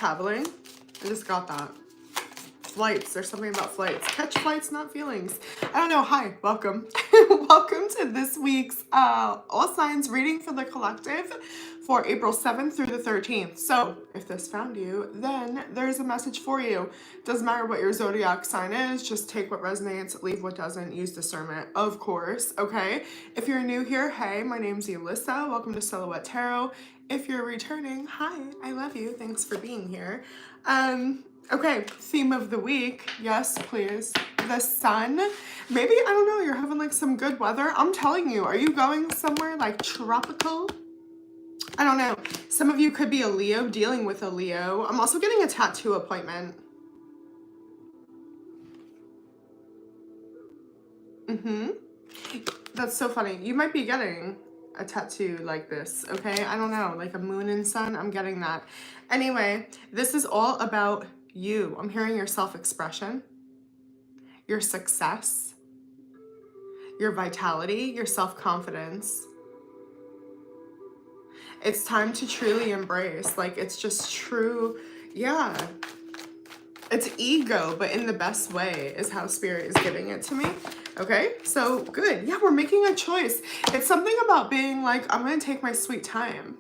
traveling. I just got that. Flights. There's something about flights. Catch flights, not feelings. I don't know. Hi. Welcome. Welcome to this week's All Signs reading for the collective for April 7th through the 13th. So if this found you, then there's a message for you. Doesn't matter what your zodiac sign is. Just take what resonates, leave what doesn't. Use discernment, of course. Okay. If you're new here, hey, my name's Alyssa. Welcome to Silhouette Tarot. If you're returning, hi. I love you. Thanks for being here. Okay, theme of the week. Yes, please. The sun. Maybe, I don't know, you're having like some good weather. I'm telling you, are you going somewhere like tropical? I don't know. Some of you could be a Leo, dealing with a Leo. I'm also getting a tattoo appointment. That's so funny. You might be getting a tattoo like this, okay? I don't know, like a moon and sun. I'm getting that. Anyway, this is all about you. I'm hearing your self-expression, your success, your vitality, your self-confidence. It's time to truly embrace, like it's just true, yeah. It's ego, but in the best way is how Spirit is giving it to me. Okay, so good. Yeah, we're making a choice. It's something about being like, I'm gonna take my sweet time.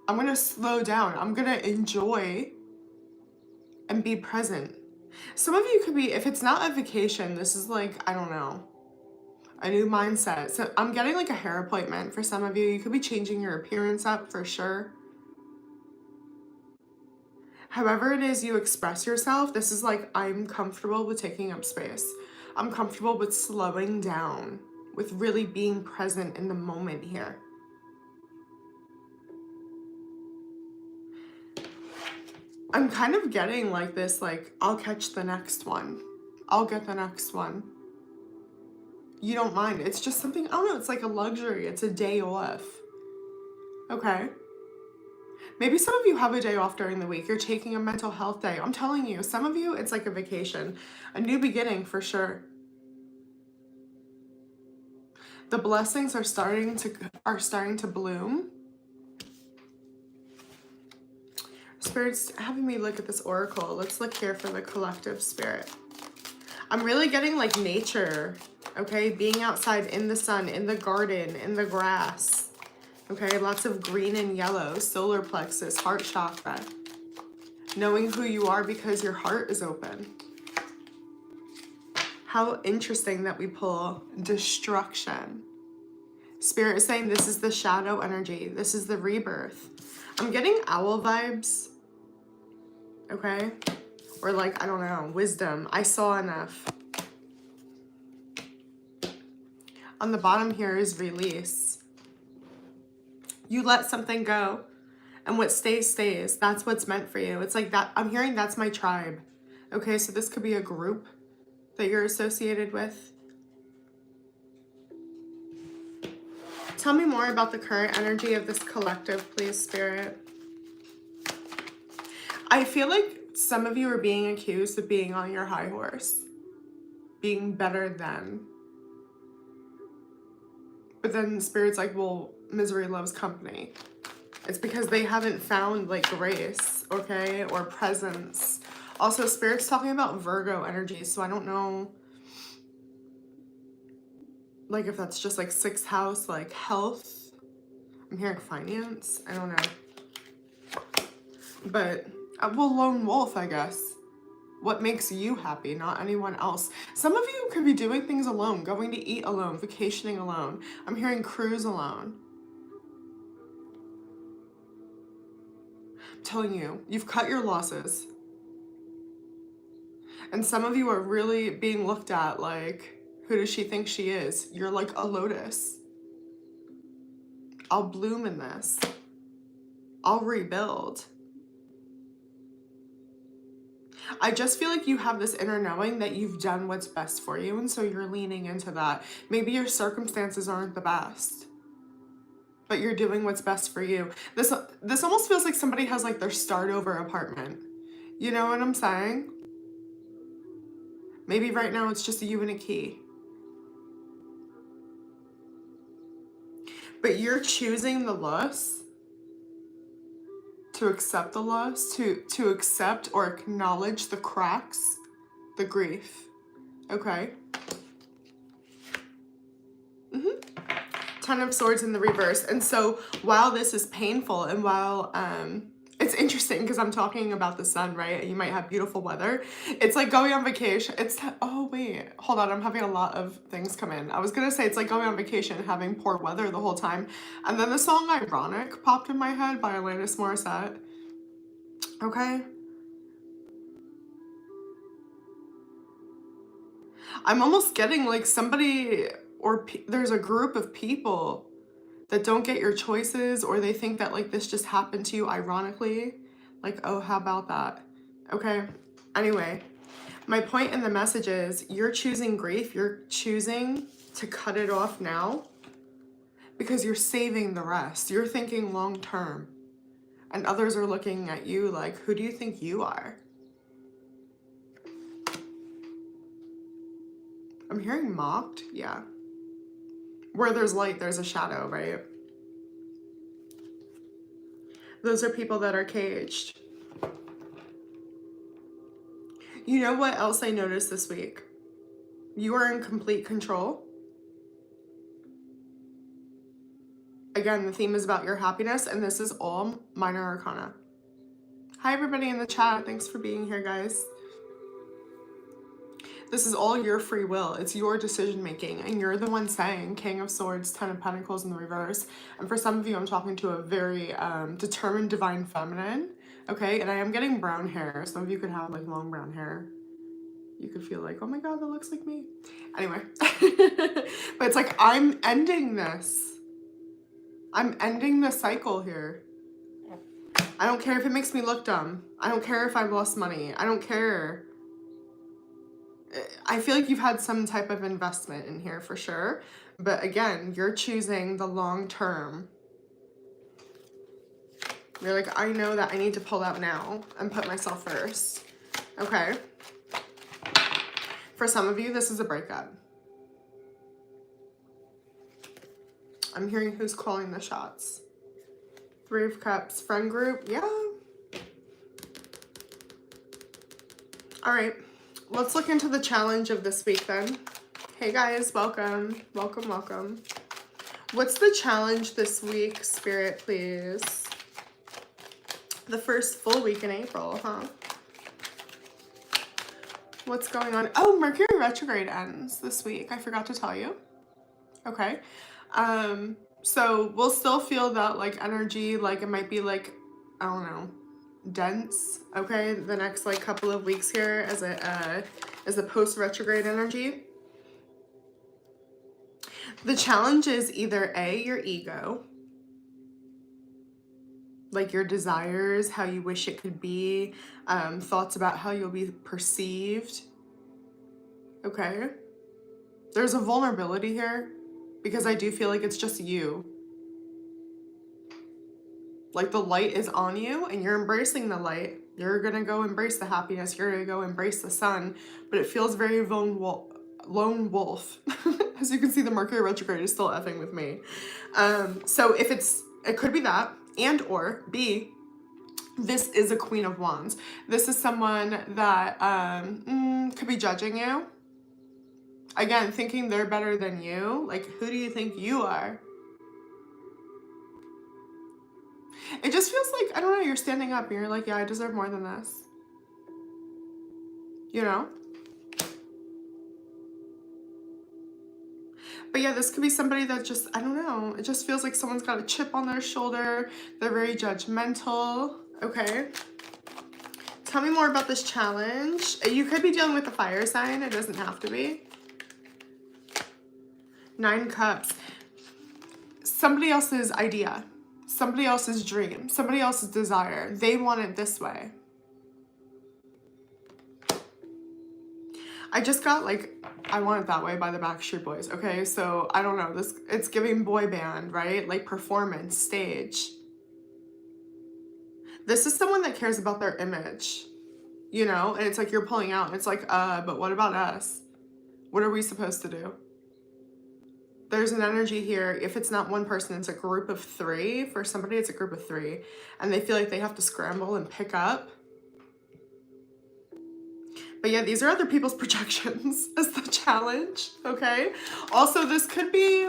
I'm gonna slow down. I'm gonna enjoy and be present. Some of you could be, if it's not a vacation, this is like, I don't know, a new mindset. So I'm getting like a hair appointment for some of you. You could be changing your appearance up for sure. However it is you express yourself, this is like, I'm comfortable with taking up space. I'm comfortable with slowing down, with really being present in the moment here. I'm kind of getting like this, like, I'll catch the next one. I'll get the next one. You don't mind. It's just something, I don't know, it's like a luxury. It's a day off. Okay. Maybe some of you have a day off during the week. You're taking a mental health day. I'm telling you, some of you, it's like a vacation. A new beginning for sure. The blessings are starting to bloom. Spirit's having me look at this oracle. Let's look here for the collective spirit. I'm really getting like nature, okay? Being outside in the sun, in the garden, in the grass, okay? Lots of green and yellow, solar plexus, heart chakra. Knowing who you are because your heart is open. How interesting that we pull destruction. Spirit is saying this is the shadow energy. This is the rebirth. I'm getting owl vibes. Okay? Or like, I don't know, wisdom. I saw enough. On the bottom here is release. You let something go. And what stays, stays. That's what's meant for you. It's like that. I'm hearing that's my tribe. Okay, so this could be a group that you're associated with. Tell me more about the current energy of this collective, please, Spirit. I feel like some of you are being accused of being on your high horse, being better than. But then Spirit's like, well, misery loves company. It's because they haven't found like grace, okay, or presence. Also, Spirit's talking about Virgo energy, so I don't know, like if that's just like 6th house, like health. I'm hearing finance. I don't know. But, well, lone wolf, I guess. What makes you happy, not anyone else. Some of you could be doing things alone, going to eat alone, vacationing alone. I'm hearing cruise alone. I'm telling you, you've cut your losses. And some of you are really being looked at like, who does she think she is? You're like a lotus. I'll bloom in this. I'll rebuild. I just feel like you have this inner knowing that you've done what's best for you, and so you're leaning into that. Maybe your circumstances aren't the best, but you're doing what's best for you. This almost feels like somebody has like their start over apartment. You know what I'm saying? Maybe right now it's just you and a key. But you're choosing the loss to accept the loss, to accept or acknowledge the cracks, the grief. Okay. 10 of Swords in the reverse. And so while this is painful, and while it's interesting because I'm talking about the sun, right? You might have beautiful weather. It's like going on vacation. Oh wait, hold on, I'm having a lot of things come in. I was gonna say it's like going on vacation and having poor weather the whole time. And then the song Ironic popped in my head by Alanis Morissette. Okay. I'm almost getting like somebody, or there's a group of people that don't get your choices, or they think that like this just happened to you ironically. Like, oh, how about that? Okay. Anyway, my point in the message is you're choosing grief. You're choosing to cut it off now because you're saving the rest. You're thinking long term. And others are looking at you like, who do you think you are? I'm hearing mocked. Yeah. Where there's light, there's a shadow, right? Those are people that are caged. You know what else I noticed this week? You are in complete control. Again, the theme is about your happiness, and this is all minor arcana. Hi, everybody in the chat. Thanks for being here, guys. This is all your free will. It's your decision making, and you're the one saying King of Swords, 10 of Pentacles in the reverse. And for some of you, I'm talking to a very determined divine feminine. Okay, and I am getting brown hair. Some of you could have like long brown hair. You could feel like, oh my God, that looks like me. Anyway, but it's like, I'm ending this. I'm ending the cycle here. I don't care if it makes me look dumb. I don't care if I've lost money. I don't care. I feel like you've had some type of investment in here for sure. But again, you're choosing the long term. You're like, I know that I need to pull out now and put myself first. Okay. For some of you, this is a breakup. I'm hearing who's calling the shots. 3 of Cups, friend group. Yeah. All right. Let's look into the challenge of this week then. Hey guys, welcome. Welcome, welcome. What's the challenge this week, Spirit, please? The first full week in April, huh? What's going on? Oh, Mercury retrograde ends this week. I forgot to tell you. Okay. So we'll still feel that like energy, like it might be like, I don't know, dense, okay, the next like couple of weeks here as a post retrograde energy. The challenge is either A, your ego, like your desires, how you wish it could be, thoughts about how you'll be perceived. Okay. There's a vulnerability here because I do feel like it's just you. Like the light is on you and you're embracing the light. You're going to go embrace the happiness. You're going to go embrace the sun. But it feels very lone wolf. As you can see, the Mercury retrograde is still effing with me. So if it could be that, and or B, this is a Queen of Wands. This is someone that could be judging you. Again, thinking they're better than you. Like, who do you think you are? It just feels like, I don't know, you're standing up and you're like, yeah, I deserve more than this. You know? But yeah, this could be somebody that just, I don't know, it just feels like someone's got a chip on their shoulder. They're very judgmental. Okay. Tell me more about this challenge. You could be dealing with a fire sign. It doesn't have to be. 9 Cups. Somebody else's idea. Somebody else's dream. Somebody else's desire. They want it this way. I just got like, I Want It That Way by the Backstreet Boys. Okay, so I don't know. It's giving boy band, right? Like performance, stage. This is someone that cares about their image, you know? And it's like you're pulling out. And it's like, but what about us? What are we supposed to do? there's an energy here. If it's not one person, it's a group of three. For somebody, it's a group of three. And they feel like they have to scramble and pick up. But yeah, these are other people's projections as the challenge, okay? Also, this could be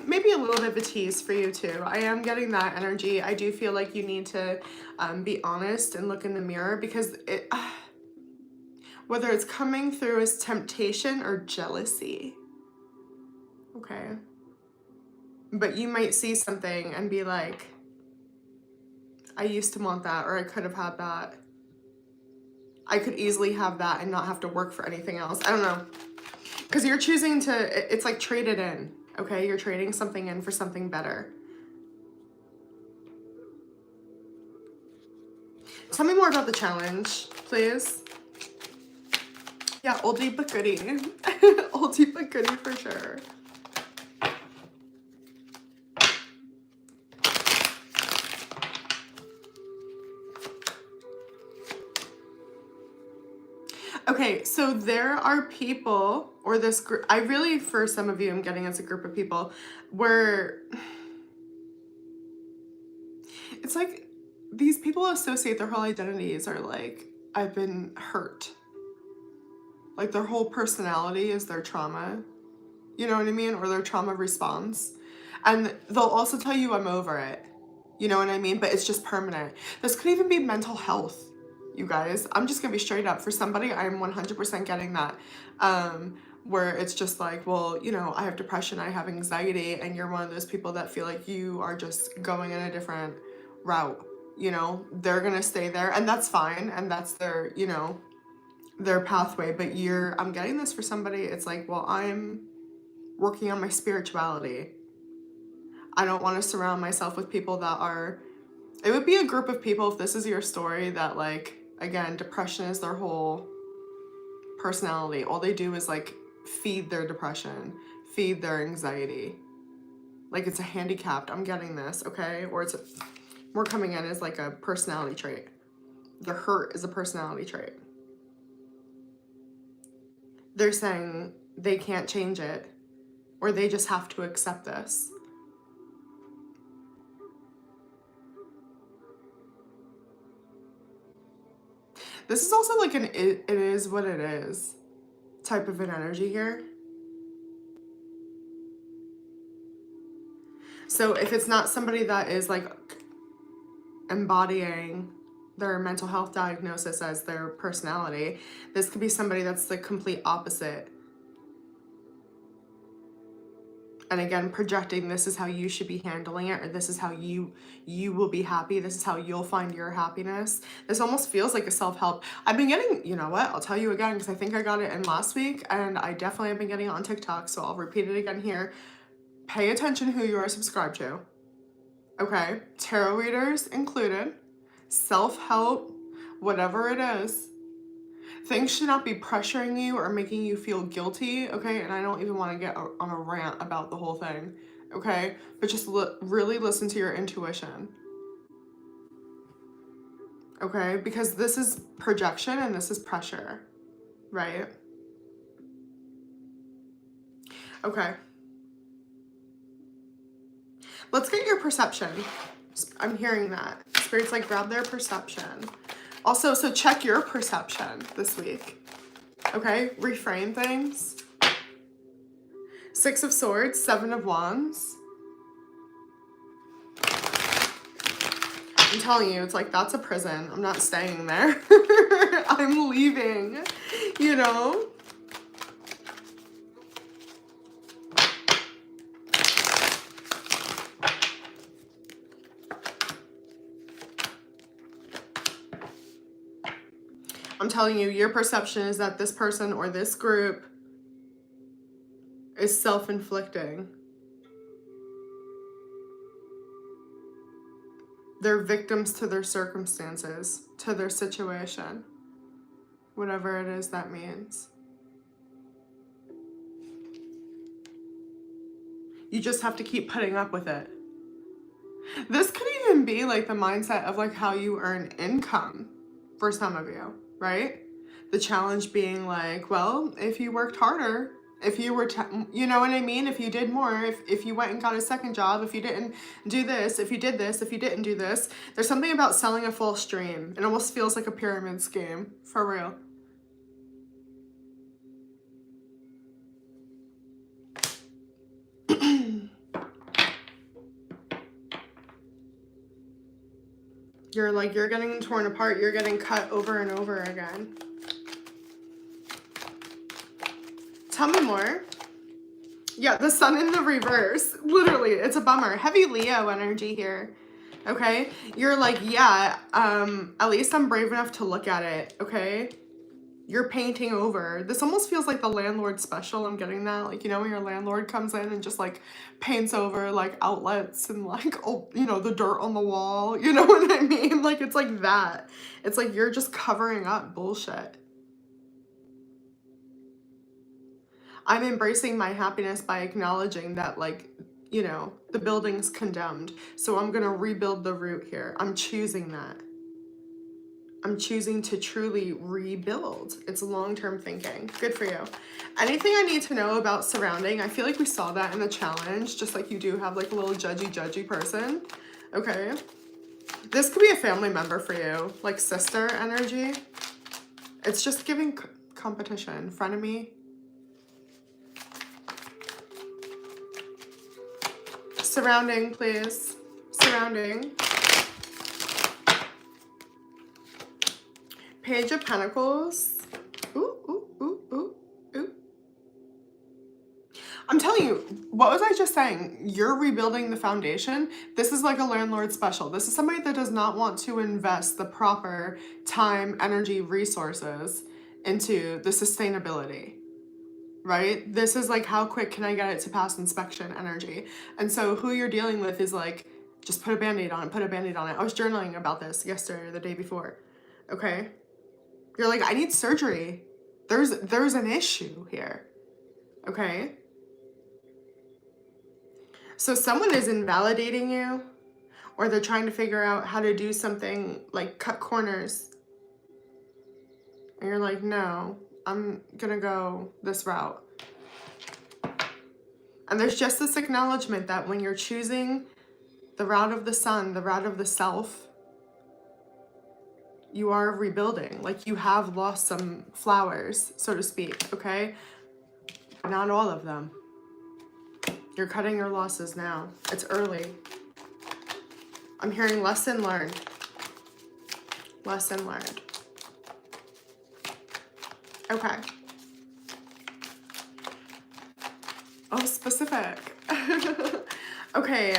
maybe a little bit of a tease for you too. I am getting that energy. I do feel like you need to be honest and look in the mirror, because it, whether it's coming through as temptation or jealousy, okay? But you might see something and be like, I used to want that, or I could have had that. I could easily have that and not have to work for anything else. I don't know. Because you're choosing to, it's like trade it in, okay? You're trading something in for something better. Tell me more about the challenge, please. Yeah, oldie but goodie. Oldie but goodie for sure. Okay, so there are people, or this group, I really, for some of you, I'm getting it's a group of people where it's like these people associate their whole identities are like, I've been hurt. Like their whole personality is their trauma. You know what I mean? Or their trauma response. And they'll also tell you, I'm over it. You know what I mean? But it's just permanent. This could even be mental health. You guys, I'm just gonna be straight up. For somebody, I'm 100% getting that. Where it's just like, well, you know, I have depression, I have anxiety, and you're one of those people that feel like you are just going in a different route. You know, they're gonna stay there, and that's fine, and that's their, you know, their pathway. But I'm getting this for somebody, it's like, well, I'm working on my spirituality. I don't want to surround myself with people that are, it would be a group of people, if this is your story, that like, again, depression is their whole personality. All they do is like feed their depression, feed their anxiety. Like it's a handicapped, I'm getting this, okay? Or it's more coming in as like a personality trait. The hurt is a personality trait. They're saying they can't change it, or they just have to accept this. This is also like an it is what it is type of an energy here. So if it's not somebody that is like embodying their mental health diagnosis as their personality, this could be somebody that's the complete opposite. And again, projecting this is how you should be handling it, or this is how you will be happy, this is how you'll find your happiness. This almost feels like a self-help. I've been getting, you know what, I'll tell you again, because I think I got it in last week, and I definitely have been getting it on TikTok, so I'll repeat it again here. Pay attention who you are subscribed to. Okay? Tarot readers included. Self-help, whatever it is. Things should not be pressuring you or making you feel guilty, okay? And I don't even want to get on a rant about the whole thing, okay? But just really listen to your intuition, okay? Because this is projection and this is pressure, right? Okay. Let's get your perception. I'm hearing that. Spirit's like, grab their perception. Also, so check your perception this week, okay? Reframe things. 6 of Swords, 7 of Wands. I'm telling you, it's like, that's a prison. I'm not staying there. I'm leaving, you know? I'm telling you, your perception is that this person or this group is self-inflicting. They're victims to their circumstances, to their situation, whatever it is that means. You just have to keep putting up with it. This could even be like the mindset of like how you earn income for some of you, right? The challenge being like, well, if you worked harder If you were, you know what I mean? If you did more, if you went and got a second job, if you didn't do this, if you did this, if you didn't do this, there's something about selling a false dream. It almost feels like a pyramid scheme, for real. You're getting torn apart. You're getting cut over and over again. Tell me more. Yeah, the sun in the reverse. Literally, it's a bummer. Heavy Leo energy here. Okay? You're like, yeah, at least I'm brave enough to look at it. Okay? You're painting over. This almost feels like the landlord special. I'm getting that. Like, you know, when your landlord comes in and just like paints over like outlets and like, oh, you know, the dirt on the wall. You know what I mean? Like, it's like that. It's like you're just covering up bullshit. I'm embracing my happiness by acknowledging that, like, you know, the building's condemned. So I'm going to rebuild the root here. I'm choosing that. I'm choosing to truly rebuild. It's long-term thinking. Good for you. Anything I need to know about surrounding? I feel like we saw that in the challenge, just like you do have like a little judgy person. Okay. This could be a family member for you, like sister energy. It's just giving competition, frenemy. Surrounding, please. Surrounding. Page of Pentacles. Ooh, ooh, ooh, ooh, ooh. I'm telling you, what was I just saying? You're rebuilding the foundation. This is like a landlord special. This is somebody that does not want to invest the proper time, energy, resources into the sustainability. Right? This is like, how quick can I get it to pass inspection energy? And so who you're dealing with is like, just put a band-aid on it, put a band-aid on it. I was journaling about this yesterday or the day before. Okay? You're like, I need surgery. There's an issue here. Okay? So someone is invalidating you, or they're trying to figure out how to do something like cut corners. And you're like, no, I'm gonna go this route. And there's just this acknowledgement that when you're choosing the route of the sun, the route of the self, you are rebuilding. Like, you have lost some flowers, so to speak, okay? Not all of them. You're cutting your losses now. It's early. I'm hearing lesson learned. Lesson learned. Okay. Oh, specific. Okay,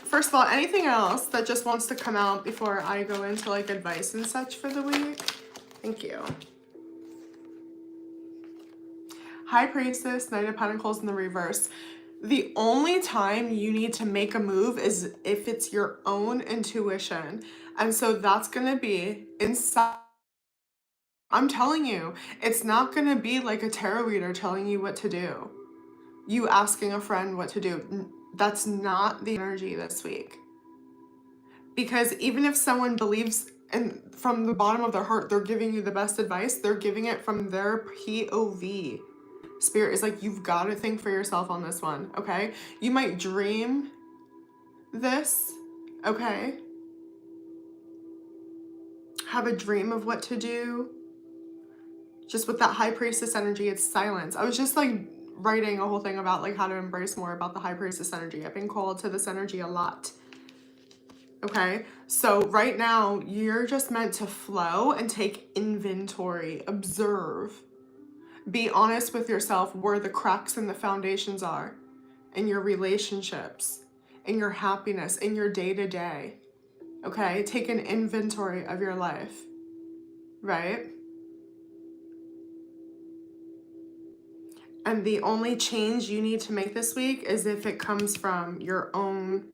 first of all, anything else that just wants to come out before I go into like advice and such for the week? Thank you. High Priestess, Knight of Pentacles in the reverse. The only time you need to make a move is if it's your own intuition. And so that's going to be inside. I'm telling you, it's not going to be like a tarot reader telling you what to do. You asking a friend what to do. That's not the energy this week. Because even if someone believes and from the bottom of their heart they're giving you the best advice, they're giving it from their POV. Spirit is like, you've got to think for yourself on this one, okay? You might dream this, okay? Have a dream of what to do. Just with that High Priestess energy, it's silence. I was just like writing a whole thing about like how to embrace more about the High Priestess energy. I've been called to this energy a lot. Okay, so right now you're just meant to flow and take inventory, observe. Be honest with yourself where the cracks in the foundations are, in your relationships, in your happiness, in your day-to-day. Okay, take an inventory of your life, right? And the only change you need to make this week is if it comes from your own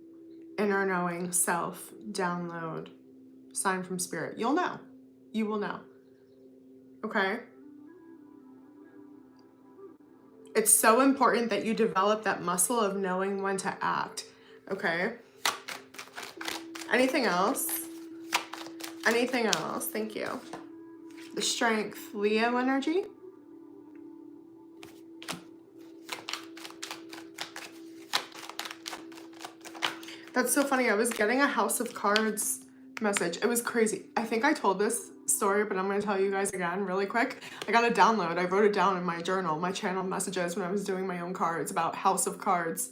inner knowing self download, sign from spirit. You'll know. You will know. Okay? It's so important that you develop that muscle of knowing when to act. Okay? Anything else? Anything else? Thank you. The Strength, Leo energy. That's so funny. I was getting a House of Cards message. It was crazy. I think I told this story, but I'm going to tell you guys again really quick. I got a download. I wrote it down in my journal, my channel messages when I was doing my own cards about House of Cards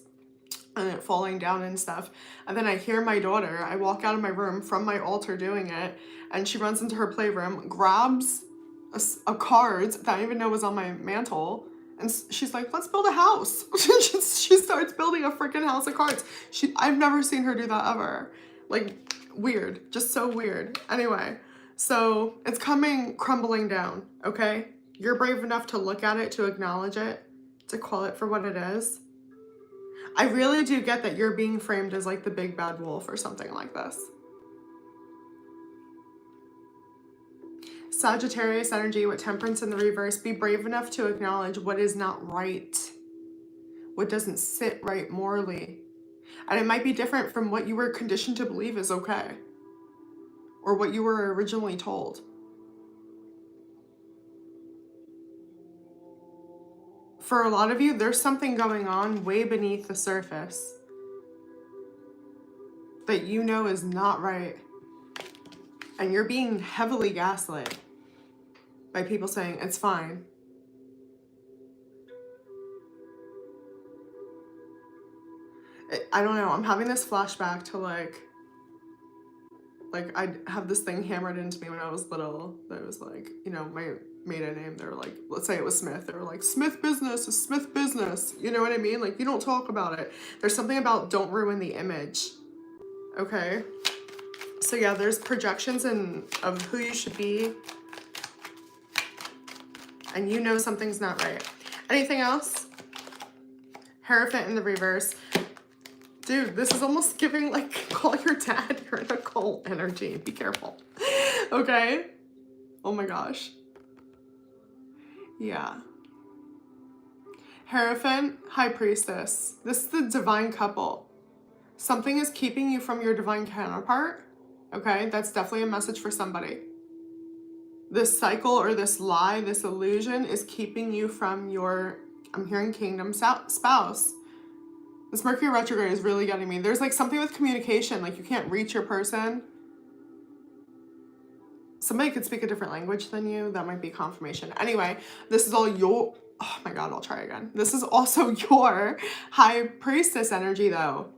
and it falling down and stuff. And then I hear my daughter. I walk out of my room from my altar doing it, and she runs into her playroom, grabs a card that I didn't even know was on my mantle, and she's like, let's build a house. She starts building a freaking house of cards. I've never seen her do that ever. Like, weird. Just so weird. Anyway, so it's coming crumbling down, okay? You're brave enough to look at it, to acknowledge it, to call it for what it is. I really do get that you're being framed as like the big bad wolf or something like this. Sagittarius energy with temperance in the reverse. Be brave enough to acknowledge what is not right, what doesn't sit right morally. And it might be different from what you were conditioned to believe is okay, or what you were originally told. For a lot of you, there's something going on way beneath the surface that you know is not right. And you're being heavily gaslit by people saying, it's fine. I don't know, I'm having this flashback to like I have this thing hammered into me when I was little that was like, you know, my maiden name. They were like, let's say it was Smith. They were like, Smith business is Smith business. You know what I mean? Like, you don't talk about it. There's something about don't ruin the image. Okay? So yeah, there's projections of who you should be. And you know something's not right. Anything else? Hierophant in the reverse. Dude, this is almost giving like, call your dad. You're in a cult energy. Be careful. Okay? Oh my gosh. Yeah. Hierophant, High Priestess. This is the divine couple. Something is keeping you from your divine counterpart. Okay? That's definitely a message for somebody. This cycle or this lie, this illusion is keeping you from your, I'm hearing kingdom spouse. This Mercury retrograde is really getting me. There's like something with communication, like you can't reach your person. Somebody could speak a different language than you. That might be confirmation. Anyway, this is all your, oh my God, I'll try again. This is also your High Priestess energy though.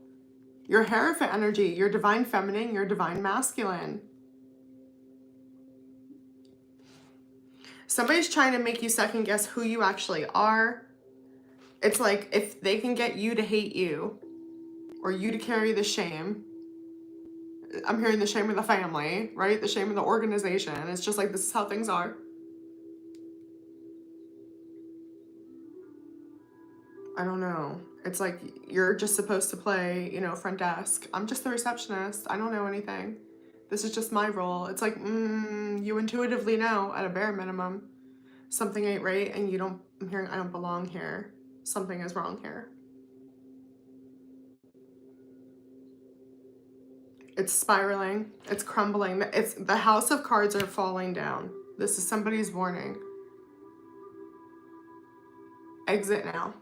Your Hierophant energy, your divine feminine, your divine masculine. Somebody's trying to make you second guess who you actually are. It's like if they can get you to hate you or you to carry the shame. I'm hearing the shame of the family, right? The shame of the organization. It's just like, this is how things are. I don't know. It's like you're just supposed to play, you know, front desk. I'm just the receptionist. I don't know anything. This is just my role. It's like, you intuitively know at a bare minimum something ain't right, and you don't, I'm hearing I don't belong here. Something is wrong here. It's spiraling. It's crumbling. It's the House of Cards are falling down. This is somebody's warning. Exit now.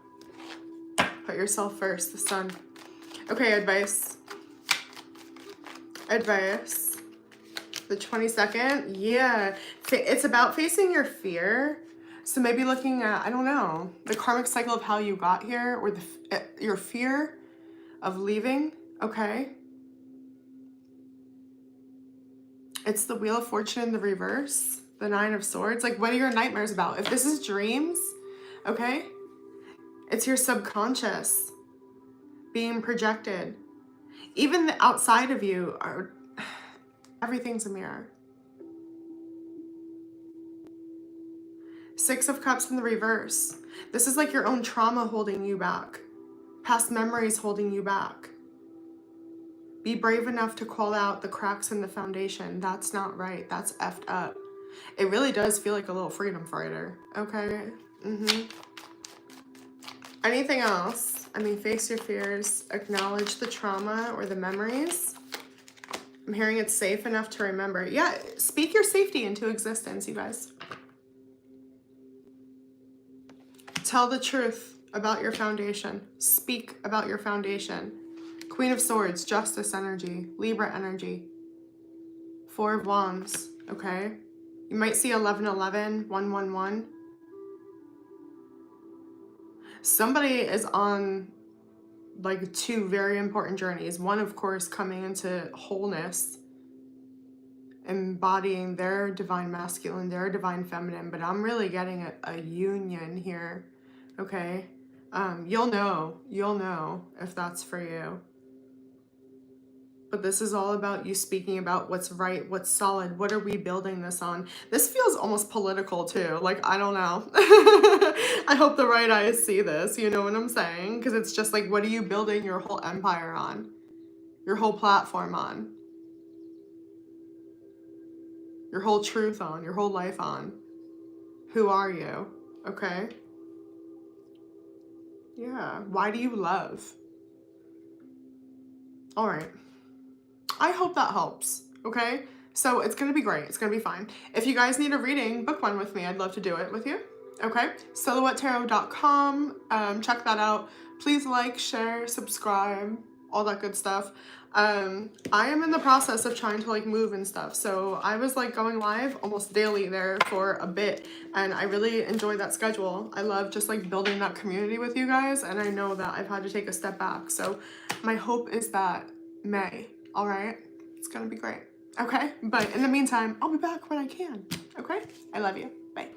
Put yourself first, the sun. Okay, advice. Advice. The 22nd. Yeah. It's about facing your fear. So maybe looking at, I don't know, the karmic cycle of how you got here, or your fear of leaving. Okay. It's the Wheel of Fortune in the reverse. The Nine of Swords. Like, what are your nightmares about? If this is dreams, okay, it's your subconscious being projected. Even the outside of you are, everything's a mirror. Six of Cups in the reverse. This is like your own trauma holding you back. Past memories holding you back. Be brave enough to call out the cracks in the foundation. That's not right. That's effed up. It really does feel like a little freedom fighter. Okay? Anything else? I mean, face your fears. Acknowledge the trauma or the memories. I'm hearing it's safe enough to remember. Yeah, speak your safety into existence, you guys. Tell the truth about your foundation. Speak about your foundation. Queen of Swords, Justice energy, Libra energy, Four of Wands, okay? You might see 1111, 111. Somebody is on like two very important journeys. One, of course, coming into wholeness, embodying their divine masculine, their divine feminine, but I'm really getting a union here, okay? You'll know if that's for you. But this is all about you speaking about what's right, what's solid, what are we building this on? This feels almost political too, like, I don't know. I hope the right eyes see this, you know what I'm saying? Because it's just like, what are you building your whole empire on? Your whole platform on? Your whole truth on? Your whole life on? Who are you? Okay? Yeah, why do you love? All right. I hope that helps, okay? So it's gonna be great, it's gonna be fine. If you guys need a reading, book one with me. I'd love to do it with you, okay? silhouettetarot.com, check that out. Please like, share, subscribe, all that good stuff. I am in the process of trying to like move and stuff, so I was like going live almost daily there for a bit, and I really enjoy that schedule. I love just like building that community with you guys, and I know that I've had to take a step back, so my hope is that May. All right, it's gonna be great. Okay, but in the meantime, I'll be back when I can. Okay, I love you. Bye.